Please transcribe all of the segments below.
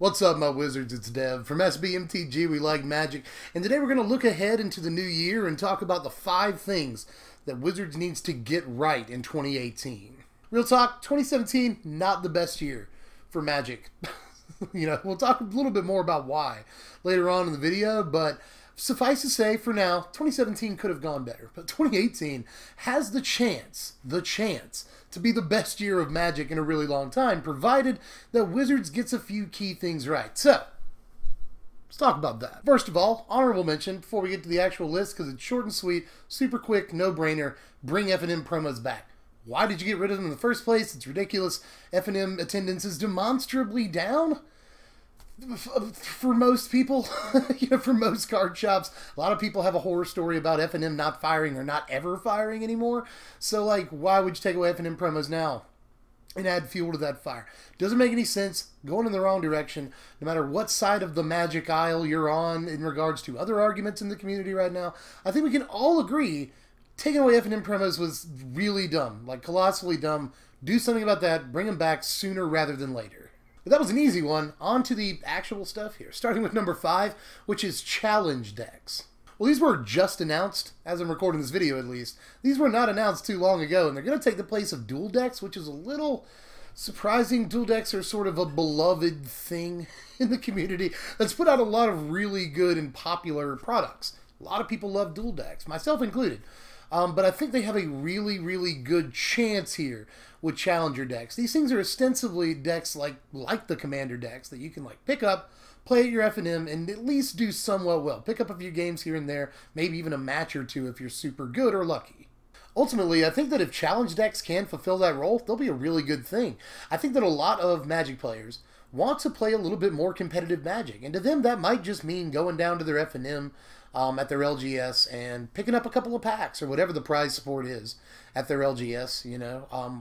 What's up, my wizards? It's Dev from Mtg. We like magic, and today we're going to look ahead into the new year and talk about the 5 things that Wizards needs to get right in 2018. Real talk, 2017, not the best year for Magic. We'll talk a little bit more about why later on in the video, but suffice to say, for now, 2017 could have gone better, but 2018 has the chance to be the best year of Magic in a really long time, provided that Wizards gets a few key things right. So, let's talk about that. First of all, honorable mention before we get to the actual list, because it's short and sweet, super quick, no-brainer, bring F&M promos back. Why did you get rid of them in the first place? It's ridiculous. F&M attendance is demonstrably down. For most people, for most card shops, a lot of people have a horror story about F&M not firing or not ever firing anymore. So, why would you take away F&M promos now and add fuel to that fire? Doesn't make any sense. Going in the wrong direction, no matter what side of the Magic aisle you're on in regards to other arguments in the community right now. I think we can all agree taking away F&M promos was really dumb, colossally dumb. Do something about that. Bring them back sooner rather than later. But that was an easy one. On to the actual stuff here. Starting with number 5, which is challenge decks. Well, these were just announced, as I'm recording this video at least. These were not announced too long ago, and they're going to take the place of dual decks, which is a little surprising. Dual decks are sort of a beloved thing in the community that's put out a lot of really good and popular products. A lot of people love dual decks, myself included. But I think they have a really, really good chance here with challenger decks. These things are ostensibly decks like the commander decks that you can pick up, play at your F&M, and at least do somewhat well. Pick up a few games here and there, maybe even a match or two if you're super good or lucky. Ultimately, I think that if challenge decks can fulfill that role, they'll be a really good thing. I think that a lot of Magic players want to play a little bit more competitive Magic, and to them that might just mean going down to their F&M at their LGS and picking up a couple of packs or whatever the prize support is at their LGS,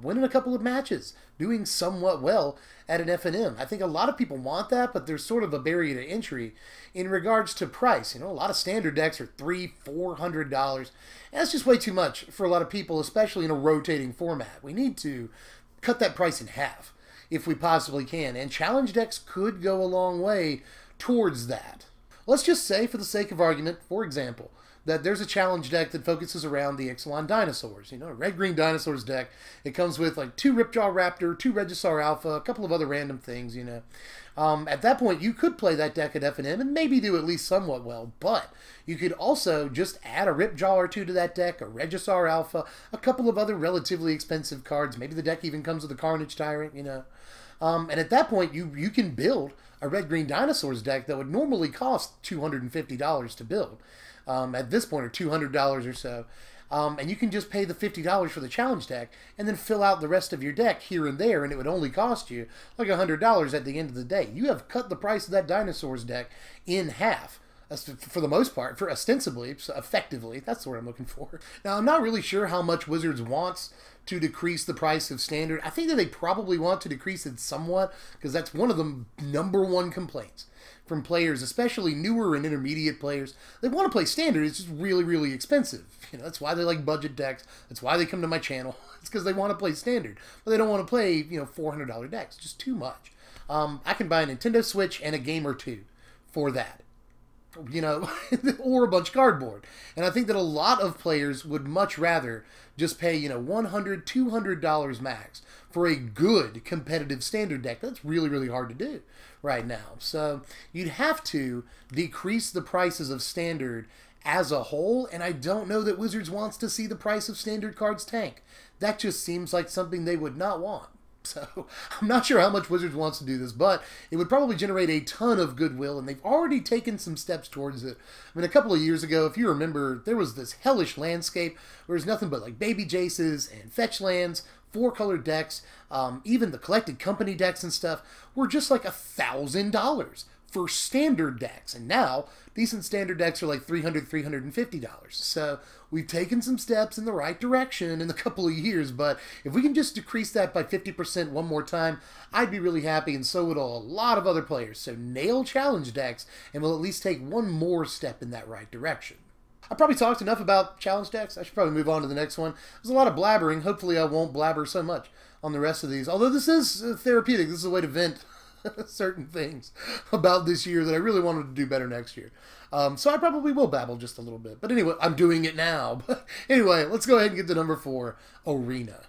winning a couple of matches, doing somewhat well at an F&M. I think a lot of people want that, but there's sort of a barrier to entry in regards to price. A lot of standard decks are $300, $400, and that's just way too much for a lot of people, especially in a rotating format. We need to cut that price in half if we possibly can, and challenge decks could go a long way towards that. Let's just say, for the sake of argument, for example, that there's a challenge deck that focuses around the Ixalan dinosaurs. A red-green dinosaurs deck. It comes with 2 Ripjaw Raptor, 2 Regisaur Alpha, a couple of other random things, At that point, you could play that deck at F&M and maybe do at least somewhat well, but you could also just add a Ripjaw or 2 to that deck, a Regisaur Alpha, a couple of other relatively expensive cards. Maybe the deck even comes with a Carnage Tyrant, And at that point, you can build a red-green dinosaurs deck that would normally cost $250 to build. At this point, or $200 or so. And you can just pay the $50 for the challenge deck and then fill out the rest of your deck here and there, and it would only cost you $100 at the end of the day. You have cut the price of that dinosaurs deck in half. For the most part, for ostensibly, so effectively, that's the word I'm looking for. Now, I'm not really sure how much Wizards wants to decrease the price of standard. I think that they probably want to decrease it somewhat, because that's one of the #1 complaints from players, especially newer and intermediate players. They want to play standard, it's just really, really expensive. That's why they like budget decks. That's why they come to my channel. It's because they want to play standard, but they don't want to play, $400 decks. It's just too much. I can buy a Nintendo Switch and a game or two for that. Or a bunch of cardboard. And I think that a lot of players would much rather just pay, $100, $200 max for a good competitive standard deck. That's really, really hard to do right now. So you'd have to decrease the prices of standard as a whole, and I don't know that Wizards wants to see the price of standard cards tank. That just seems like something they would not want. So I'm not sure how much Wizards wants to do this, but it would probably generate a ton of goodwill, and they've already taken some steps towards it. I mean, a couple of years ago, if you remember, there was this hellish landscape where there's nothing but baby Jaces and fetch lands, 4-color decks, even the collected company decks and stuff were just $1,000 for standard decks, and now decent standard decks are $300, $350. So we've taken some steps in the right direction in a couple of years, but if we can just decrease that by 50% one more time, I'd be really happy, and so would a lot of other players. So nail challenge decks, and we'll at least take one more step in that right direction. I probably talked enough about challenge decks. I should probably move on to the next one. There's a lot of blabbering. Hopefully I won't blabber so much on the rest of these, although this is therapeutic. This is a way to vent certain things about this year that I really wanted to do better next year. So I probably will babble just a little bit. But anyway, I'm doing it now. But anyway, let's go ahead and get to number 4, Arena.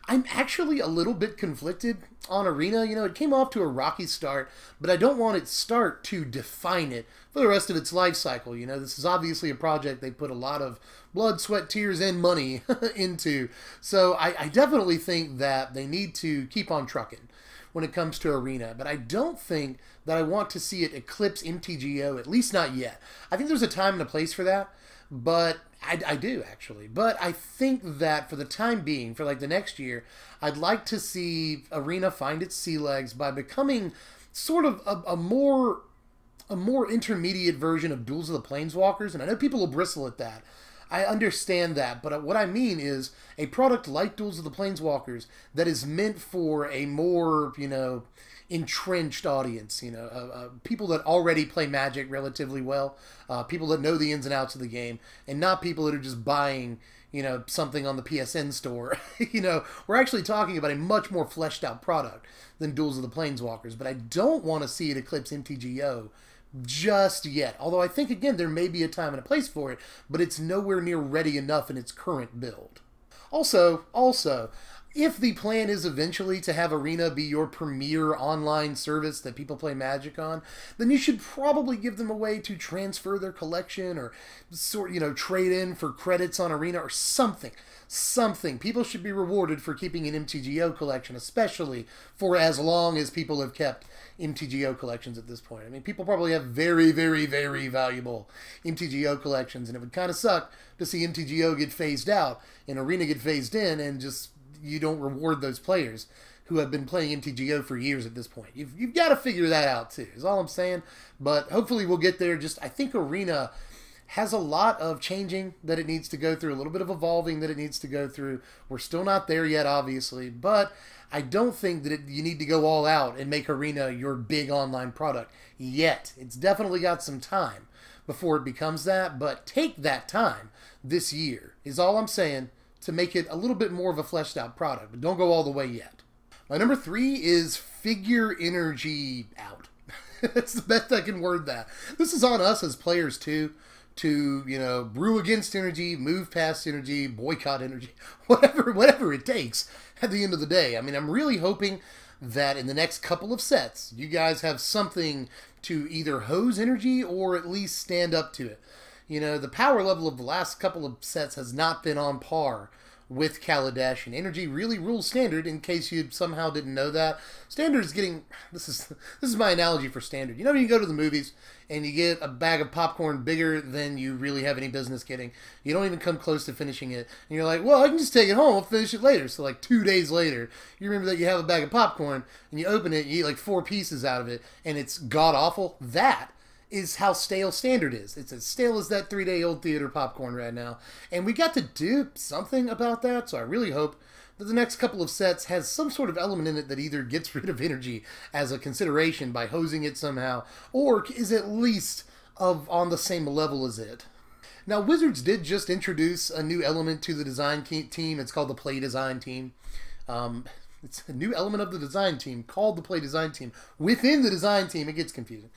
I'm actually a little bit conflicted on Arena. You know, it came off to a rocky start, but I don't want its start to define it for the rest of its life cycle. You know, this is obviously a project they put a lot of blood, sweat, tears, and money into. So I definitely think that they need to keep on trucking when it comes to Arena, but I don't think that I want to see it eclipse MTGO, at least not yet. I think there's a time and a place for that, but I do actually. But I think that for the time being, for like the next year, I'd like to see Arena find its sea legs by becoming sort of a more intermediate version of Duels of the Planeswalkers, and I know people will bristle at that. I understand that, but what I mean is a product like Duels of the Planeswalkers that is meant for a more, you know, entrenched audience, you know, people that already play Magic relatively well, people that know the ins and outs of the game, and not people that are just buying, you know, something on the PSN store. You know, we're actually talking about a much more fleshed out product than Duels of the Planeswalkers, but I don't want to see it eclipse MTGO just yet. Although I think, again, there may be a time and a place for it, but it's nowhere near ready enough in its current build. Also, if the plan is eventually to have Arena be your premier online service that people play Magic on, then you should probably give them a way to transfer their collection or sort, you know, trade in for credits on Arena or something. People should be rewarded for keeping an MTGO collection, especially for as long as people have kept MTGO collections at this point. I mean, people probably have very, very, very valuable MTGO collections, and it would kind of suck to see MTGO get phased out and Arena get phased in, and just you don't reward those players who have been playing MTGO for years at this point. You've got to figure that out too, is all I'm saying. But hopefully we'll get there. Just, I think Arena has a lot of changing that it needs to go through, a little bit of evolving that it needs to go through. We're still not there yet, obviously, but I don't think that you need to go all out and make Arena your big online product yet. It's definitely got some time before it becomes that, but take that time this year, is all I'm saying, to make it a little bit more of a fleshed out product, but don't go all the way yet. My number 3 is figure energy out. That's the best I can word that. This is on us as players too, to, you know, brew against energy, move past energy, boycott energy, whatever it takes at the end of the day. I mean, I'm really hoping that in the next couple of sets, you guys have something to either hose energy or at least stand up to it. You know, the power level of the last couple of sets has not been on par with Kaladesh, and energy really rules Standard, in case you somehow didn't know that. Standard is getting, this is my analogy for Standard. You know when you go to the movies and you get a bag of popcorn bigger than you really have any business getting, you don't even come close to finishing it, and you're like, well, I can just take it home, I'll finish it later. So like 2 days later, you remember that you have a bag of popcorn, and you open it, you eat like 4 pieces out of it, and it's god-awful. That is how stale Standard is. It's as stale as that 3-day-old theater popcorn right now. And we got to do something about that, so I really hope that the next couple of sets has some sort of element in it that either gets rid of energy as a consideration by hosing it somehow, or is at least on the same level as it. Now, Wizards did just introduce a new element to the design team. It's called the Play Design Team. It's a new element of the design team called the Play Design Team. Within the design team, it gets confusing.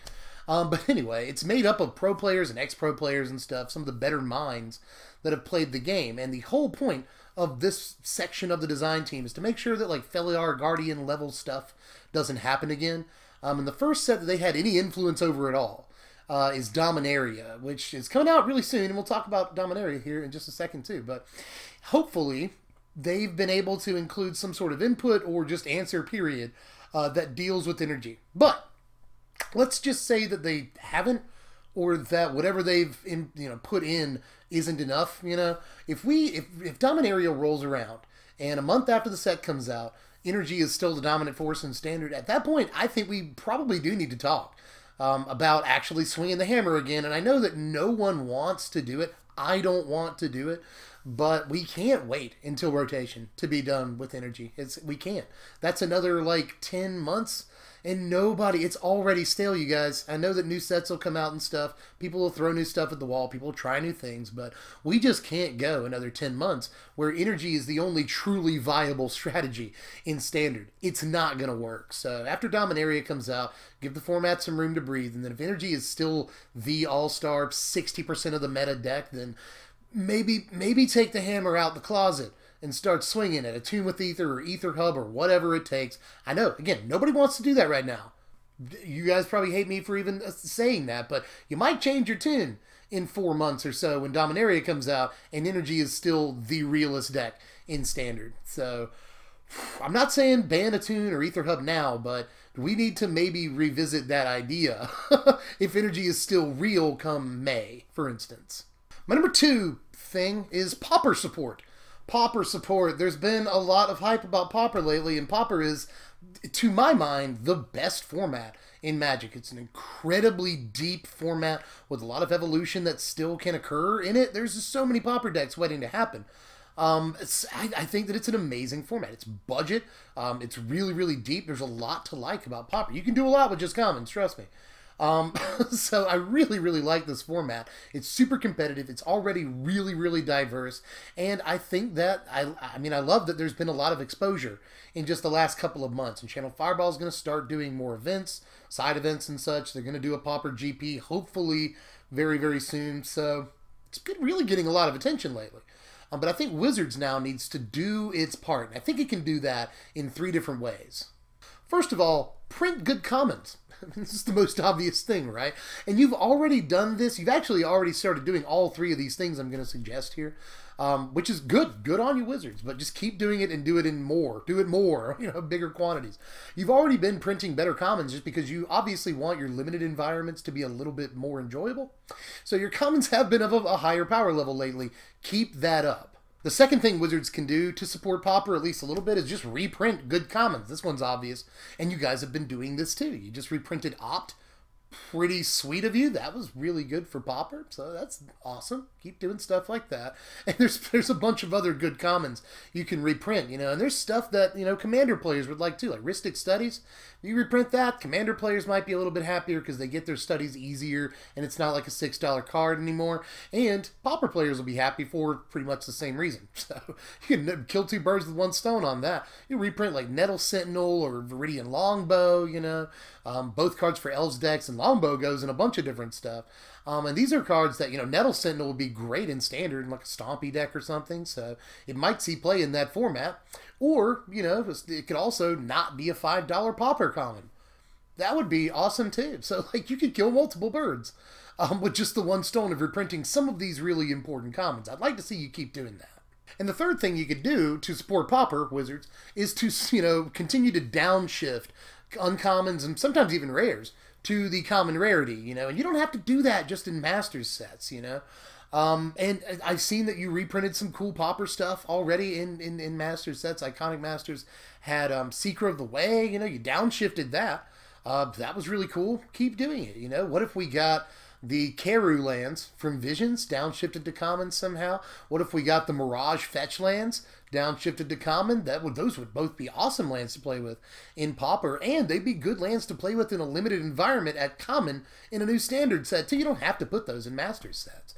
But anyway, it's made up of pro players and ex-pro players and stuff, some of the better minds that have played the game. And the whole point of this section of the design team is to make sure that like Felidar Guardian level stuff doesn't happen again. And the first set that they had any influence over at all is Dominaria, which is coming out really soon. And we'll talk about Dominaria here in just a second too. But hopefully they've been able to include some sort of input or just answer period that deals with energy. But let's just say that they haven't, or that whatever they've put in isn't enough. You know, if Dominaria rolls around and a month after the set comes out, energy is still the dominant force in Standard, at that point, I think we probably do need to talk about actually swinging the hammer again. And I know that no one wants to do it. I don't want to do it. But we can't wait until rotation to be done with energy. We can't. That's another like 10 months. And nobody, it's already stale, you guys. I know that new sets will come out and stuff. People will throw new stuff at the wall. People will try new things. But we just can't go another 10 months where energy is the only truly viable strategy in Standard. It's not going to work. So after Dominaria comes out, give the format some room to breathe. And then if energy is still the all-star 60% of the meta deck, then maybe take the hammer out the closet and start swinging at Attune with Ether or Ether Hub or whatever it takes. I know, again, nobody wants to do that right now. You guys probably hate me for even saying that, but you might change your tune in 4 months or so when Dominaria comes out and energy is still the realest deck in Standard. So I'm not saying ban Attune or Ether Hub now, but we need to maybe revisit that idea if energy is still real come May, for instance. My number 2 thing is Pauper support. Pauper support. There's been a lot of hype about Pauper lately, and Pauper is, to my mind, the best format in Magic. It's an incredibly deep format with a lot of evolution that still can occur in it. There's just so many Pauper decks waiting to happen. I think that it's an amazing format. It's budget. It's really, really deep. There's a lot to like about Pauper. You can do a lot with just commons, trust me. So I really, really like this format. It's super competitive. It's already really, really diverse. And I think that, I mean, I love that there's been a lot of exposure in just the last couple of months. And Channel Fireball is going to start doing more events, side events and such. They're going to do a Pauper GP, hopefully very, very soon. So it's been really getting a lot of attention lately. But I think Wizards now needs to do its part. And I think it can do that in 3 different ways. First of all, print good commons. This is the most obvious thing, right? And you've already done this. You've actually already started doing all 3 of these things I'm going to suggest here, which is good. Good on you, Wizards. But just keep doing it and do it in more. Do it more, bigger quantities. You've already been printing better commons just because you obviously want your limited environments to be a little bit more enjoyable. So your commons have been of a higher power level lately. Keep that up. The second thing Wizards can do to support Pauper at least a little bit is just reprint good commons. This one's obvious, and you guys have been doing this too. You just reprinted Opt. Pretty sweet of you. That was really good for Pauper, so that's awesome. Keep doing stuff like that. And there's a bunch of other good commons you can reprint, and there's stuff that, Commander players would like too, like Ristic Studies. If you reprint that, Commander players might be a little bit happier because they get their studies easier, and it's not like a $6 card anymore. And Pauper players will be happy for pretty much the same reason. So you can kill 2 birds with 1 stone on that. You reprint like Nettle Sentinel or Viridian Longbow, both cards for Elves decks, and Longbow goes in a bunch of different stuff. And these are cards that, Nettle Sentinel would be great in Standard, in like a Stompy deck or something, so it might see play in that format. Or, it could also not be a $5 Pauper common. That would be awesome too. So, you could kill multiple birds with just the 1 stone of reprinting some of these really important commons. I'd like to see you keep doing that. And the third thing you could do to support Pauper, Wizards, is to, continue to downshift uncommons and sometimes even rares to the common rarity, and you don't have to do that just in Masters sets, and I've seen that you reprinted some cool Pauper stuff already in Masters sets. Iconic Masters had Seeker of the Way, you downshifted that. That was really cool. Keep doing it, What if we got the Keru lands from Visions downshifted to common somehow? What if we got the Mirage fetch lands downshifted to common? Those would both be awesome lands to play with in Pauper, and they'd be good lands to play with in a limited environment at common in a new Standard set too. You don't have to put those in Masters sets.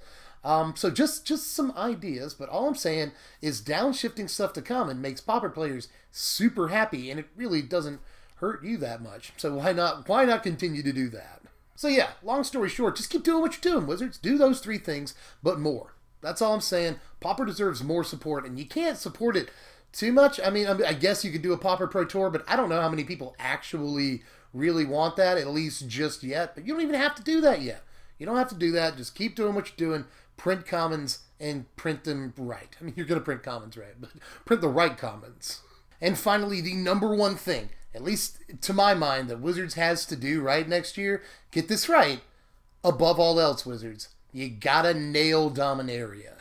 So just some ideas, but all I'm saying is downshifting stuff to common makes Pauper players super happy, and it really doesn't hurt you that much. So why not continue to do that? So yeah, long story short, just keep doing what you're doing, Wizards. Do those 3 things, but more. That's all I'm saying. Pauper deserves more support, and you can't support it too much. I mean, I guess you could do a Pauper Pro Tour, but I don't know how many people actually really want that, at least just yet. But you don't even have to do that yet. You don't have to do that. Just keep doing what you're doing. Print commons and print them right. I mean, you're going to print commons right, but print the right commons. And finally, the number 1 thing, at least to my mind, that Wizards has to do right next year, get this right, above all else, Wizards, you gotta nail Dominaria.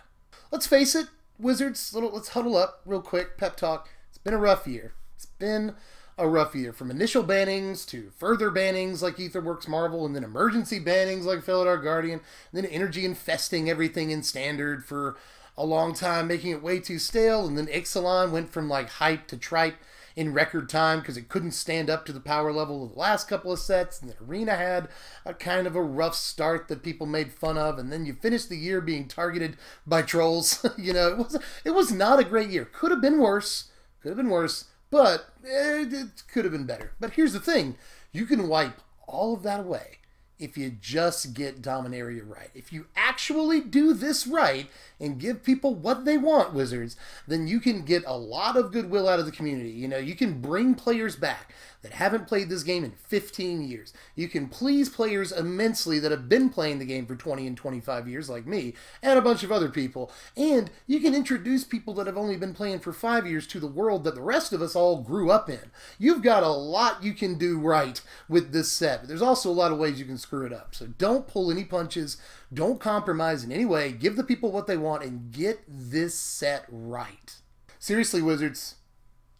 Let's face it, Wizards, let's huddle up real quick, pep talk. It's been a rough year. It's been a rough year, from initial bannings to further bannings like Aetherworks Marvel, and then emergency bannings like Felidar Guardian, and then energy infesting everything in Standard for a long time, making it way too stale, and then Ixalan went from like hype to tripe in record time because it couldn't stand up to the power level of the last couple of sets, and the Arena had a kind of a rough start that people made fun of, and then you finished the year being targeted by trolls. You know, it was not a great year. Could have been worse. Could have been worse, but it could have been better. But here's the thing. You can wipe all of that away if you just get Dominaria right. If you actually do this right and give people what they want, Wizards, then you can get a lot of goodwill out of the community. You know, you can bring players back that haven't played this game in 15 years. You can please players immensely that have been playing the game for 20 and 25 years, like me, and a bunch of other people. And you can introduce people that have only been playing for 5 years to the world that the rest of us all grew up in. You've got a lot you can do right with this set, but there's also a lot of ways you can screw it up. So don't pull any punches. Don't compromise in any way. Give the people what they want and get this set right. Seriously, Wizards.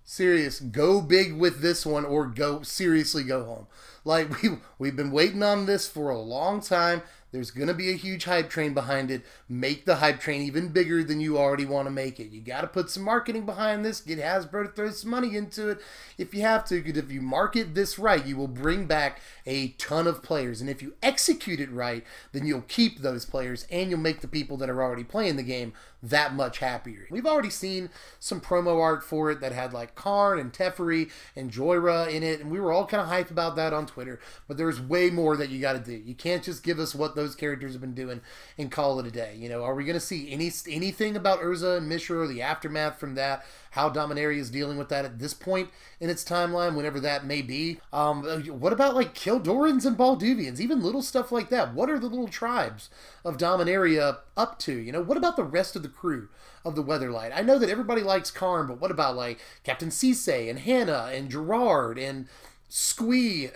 Serious, go big with this one, or seriously go home. Like, we've been waiting on this for a long time. There's going to be a huge hype train behind it. Make the hype train even bigger than you already want to make it. You got to put some marketing behind this. Get Hasbro to throw some money into it if you have to. Because if you market this right, you will bring back a ton of players. And if you execute it right, then you'll keep those players and you'll make the people that are already playing the game that much happier. We've already seen some promo art for it that had like Karn and Teferi and Joyra in it. And we were all kind of hyped about that on Twitter. But there's way more that you got to do. You can't just give us what those characters have been doing and call it a day. You know, are we going to see anything about Urza and Mishra or the aftermath from that? How Dominaria is dealing with that at this point in its timeline, whenever that may be. What about like Kildorans and Balduvians? Even little stuff like that. What are the little tribes of Dominaria up to? You know, what about the rest of the crew of the Weatherlight? I know that everybody likes Karn, but what about like Captain Cisse and Hannah and Gerard and Squee?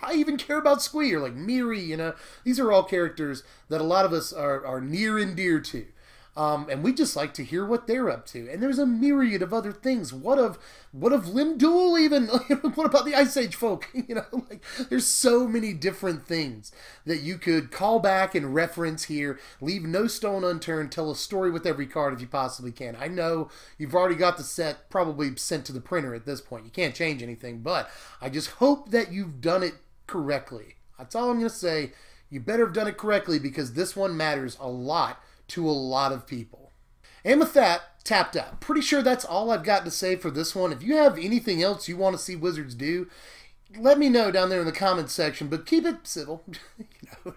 I even care about Squee, or like Miri, you know. These are all characters that a lot of us are near and dear to. And we just like to hear what they're up to. And there's a myriad of other things. What of Limdul even? What about the Ice Age folk? You know, like, there's so many different things that you could call back and reference here. Leave no stone unturned. Tell a story with every card if you possibly can. I know you've already got the set probably sent to the printer at this point. You can't change anything, but I just hope that you've done it correctly. That's all I'm going to say. You better have done it correctly, because this one matters a lot to a lot of people. And with that, tapped out. Pretty sure that's all I've got to say for this one. If you have anything else you want to see Wizards do, let me know down there in the comments section, but keep it civil. You know,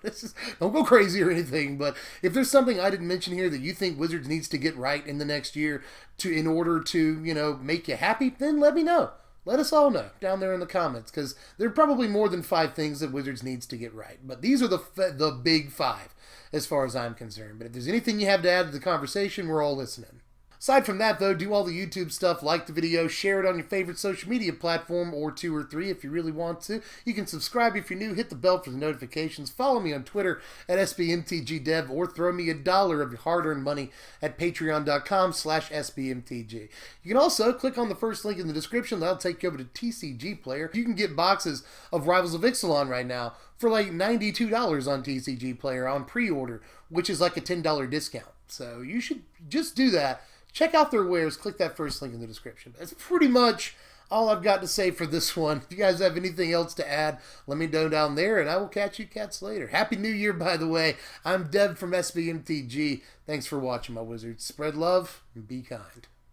don't go crazy or anything, but if there's something I didn't mention here that you think Wizards needs to get right in the next year in order to, you know, make you happy, then let me know. Let us all know down there in the comments, because there are probably more than 5 things that Wizards needs to get right. But these are the big 5 as far as I'm concerned. But if there's anything you have to add to the conversation, we're all listening. Aside from that, though, do all the YouTube stuff, like the video, share it on your favorite social media platform, or 2 or 3 if you really want to. You can subscribe if you're new, hit the bell for the notifications, follow me on Twitter at SBMTGDev, or throw me $1 of your hard-earned money at patreon.com/SBMTG. You can also click on the first link in the description. That'll take you over to TCG Player. You can get boxes of Rivals of Ixalan right now for like $92 on TCG Player on pre-order, which is like a $10 discount. So you should just do that. Check out their wares. Click that first link in the description. That's pretty much all I've got to say for this one. If you guys have anything else to add, let me know down there, and I will catch you cats later. Happy New Year, by the way. I'm Dev from SBMTG. Thanks for watching, my Wizards. Spread love and be kind.